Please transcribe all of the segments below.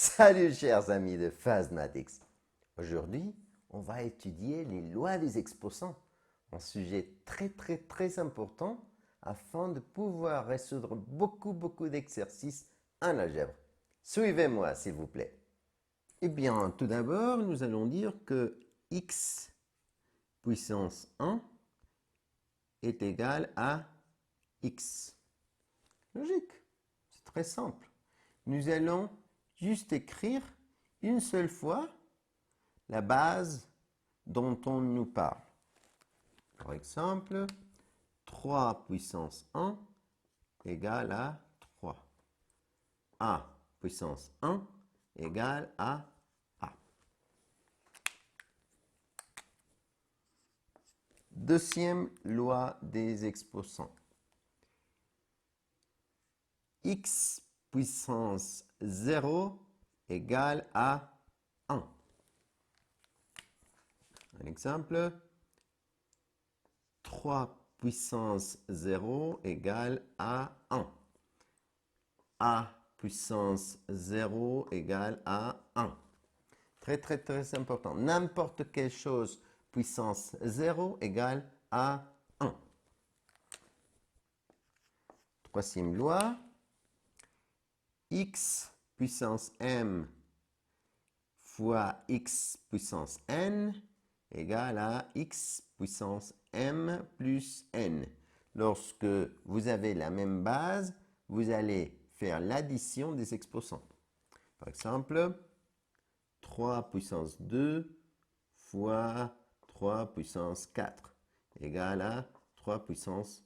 Salut chers amis de Phasmatics. Aujourd'hui, on va étudier les lois des exposants, un sujet très important afin de pouvoir résoudre beaucoup d'exercices en algèbre. Suivez-moi s'il vous plaît. Eh bien, tout d'abord, nous allons dire que x puissance 1 est égal à x. Logique, c'est très simple. Nous allons juste écrire une seule fois la base dont on nous parle. Par exemple, 3 puissance 1 égale à 3. A puissance 1 égale à A. Deuxième loi des exposants. X puissance 0 égale à 1. Un exemple, 3 puissance 0 égale à 1. A puissance 0 égale à 1. Très important. N'importe quelle chose puissance 0 égale à 1. Troisième loi, x puissance m fois x puissance n égale à x puissance m plus n. Lorsque vous avez la même base, vous allez faire l'addition des exposants. Par exemple, 3 puissance 2 fois 3 puissance 4 égale à 3 puissance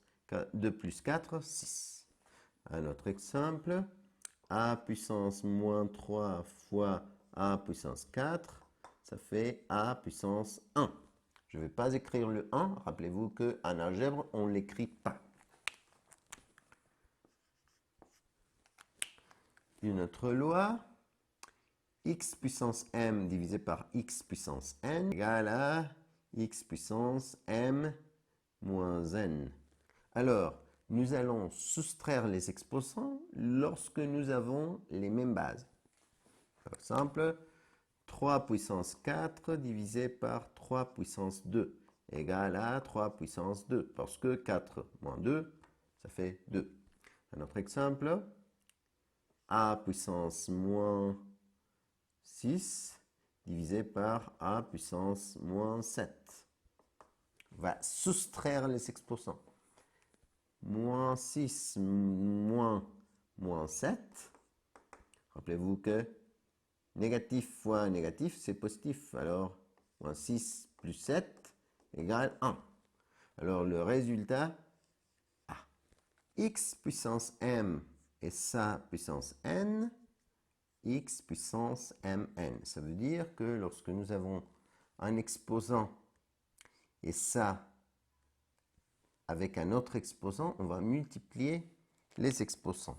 2 plus 4, 6. Un autre exemple, a puissance moins 3 fois a puissance 4, ça fait a puissance 1. Je ne vais pas écrire le 1, rappelez-vous qu'en algèbre, on ne l'écrit pas. Une autre loi, x puissance m divisé par x puissance n égale à x puissance m moins n. Alors, nous allons soustraire les exposants lorsque nous avons les mêmes bases. Par exemple, 3 puissance 4 divisé par 3 puissance 2 égale à 3 puissance 2, parce que 4 moins 2, ça fait 2. Un autre exemple, a puissance moins 6 divisé par a puissance moins 7. On va soustraire les exposants. Moins 6 moins 7. Rappelez-vous que négatif fois négatif, c'est positif. Alors, moins 6 plus 7 égale 1. Alors, le résultat, A. X puissance m et sa puissance n, x puissance mn. Ça veut dire que lorsque nous avons un exposant et ça avec un autre exposant, on va multiplier les exposants.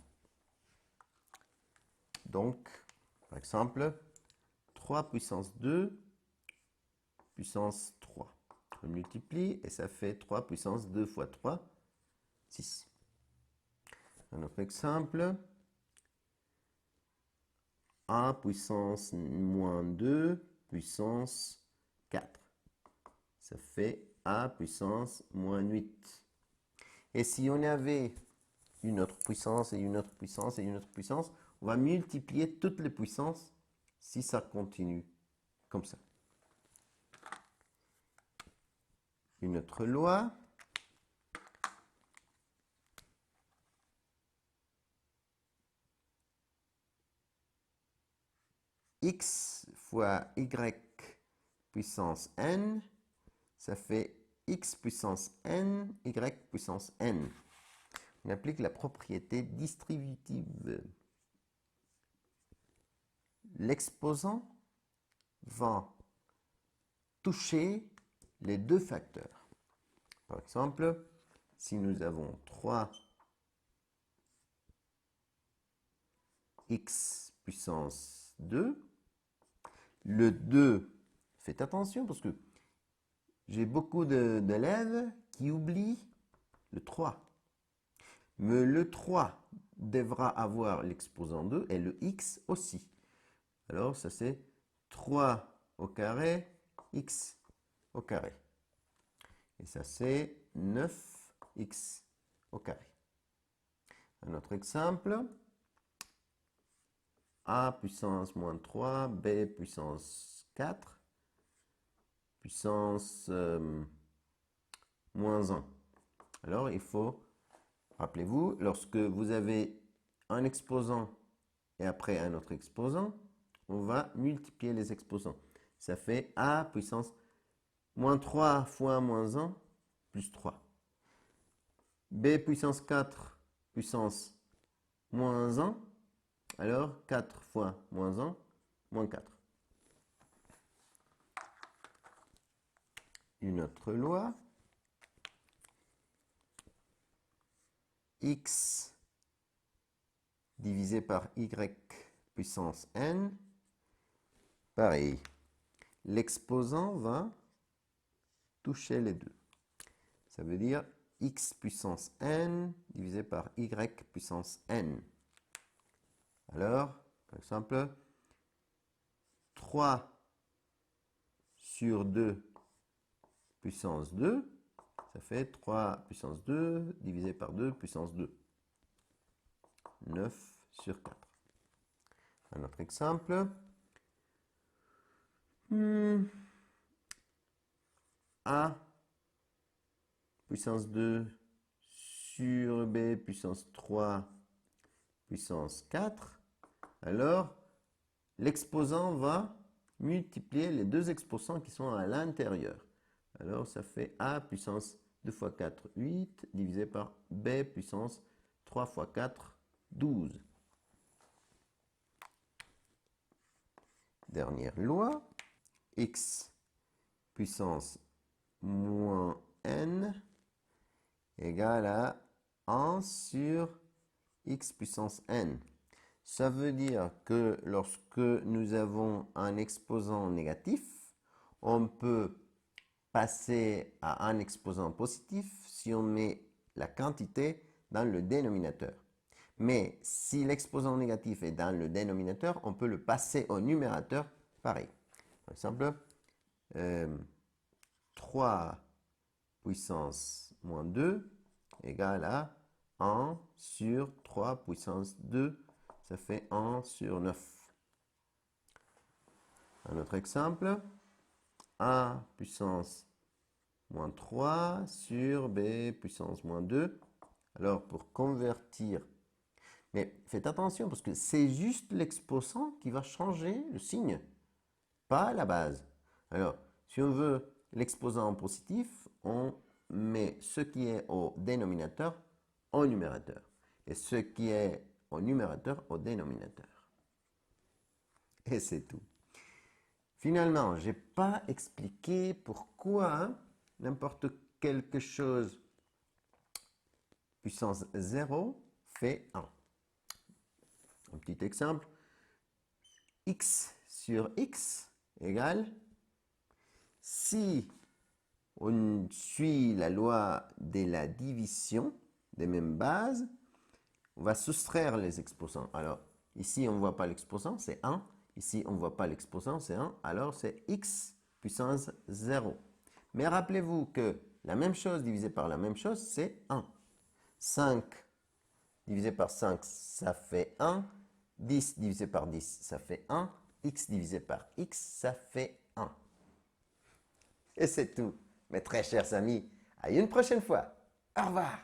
Donc, par exemple, 3 puissance 2 puissance 3. On multiplie et ça fait 3 puissance 2 fois 3, 6. Un autre exemple, a puissance moins 2 puissance 4. Ça fait a puissance moins 8. Et si on avait une autre puissance et une autre puissance et une autre puissance, on va multiplier toutes les puissances si ça continue comme ça. Une autre loi. X fois y puissance n, ça fait x puissance n, y puissance n. On applique la propriété distributive. L'exposant va toucher les deux facteurs. Par exemple, si nous avons 3x puissance 2, le 2, faites attention parce que j'ai beaucoup d'élèves qui oublient le 3. Mais le 3 devra avoir l'exposant 2 et le x aussi. Alors, ça c'est 3 au carré, x au carré. Et ça c'est 9x au carré. Un autre exemple. A puissance moins 3, B puissance 4, puissance moins 1. Alors, il faut, rappelez-vous, lorsque vous avez un exposant et après un autre exposant, on va multiplier les exposants. Ça fait A puissance moins 3 fois moins 1 plus 3. B puissance 4 puissance moins 1. Alors, 4 fois moins 1, moins 4. Une autre loi. X divisé par Y puissance N. Pareil. L'exposant va toucher les deux. Ça veut dire X puissance N divisé par Y puissance N. Alors, par exemple, 3 sur 2 puissance 2, ça fait 3 puissance 2 divisé par 2 puissance 2. 9 sur 4. Un autre exemple. A puissance 2 sur B puissance 3 puissance 4. Alors, l'exposant va multiplier les deux exposants qui sont à l'intérieur. Alors, ça fait A puissance 2 fois 4, 8, divisé par B puissance 3 fois 4, 12. Dernière loi, X puissance moins N égale à 1 sur X puissance N. Ça veut dire que lorsque nous avons un exposant négatif, on peut passer à un exposant positif si on met la quantité dans le dénominateur. Mais si l'exposant négatif est dans le dénominateur, on peut le passer au numérateur pareil. Par exemple, 3 puissance moins 2 égale à 1 sur 3 puissance 2, ça fait 1 sur 9. Un autre exemple, A puissance moins 3 sur B puissance moins 2. Alors, pour convertir, mais faites attention parce que c'est juste l'exposant qui va changer le signe, pas la base. Alors, si on veut l'exposant en positif, on met ce qui est au dénominateur au numérateur et ce qui est au numérateur au dénominateur. Et c'est tout. Finalement, je n'ai pas expliqué pourquoi n'importe quelque chose puissance 0 fait 1. Un petit exemple. X sur X égale, si on suit la loi de la division des mêmes bases, on va soustraire les exposants. Alors, ici, on ne voit pas l'exposant, c'est 1. Ici, on ne voit pas l'exposant, c'est 1. Alors, c'est x puissance 0. Mais rappelez-vous que la même chose divisée par la même chose, c'est 1. 5 divisé par 5, ça fait 1. 10 divisé par 10, ça fait 1. X divisé par x, ça fait 1. Et c'est tout, mes très chers amis. À une prochaine fois. Au revoir.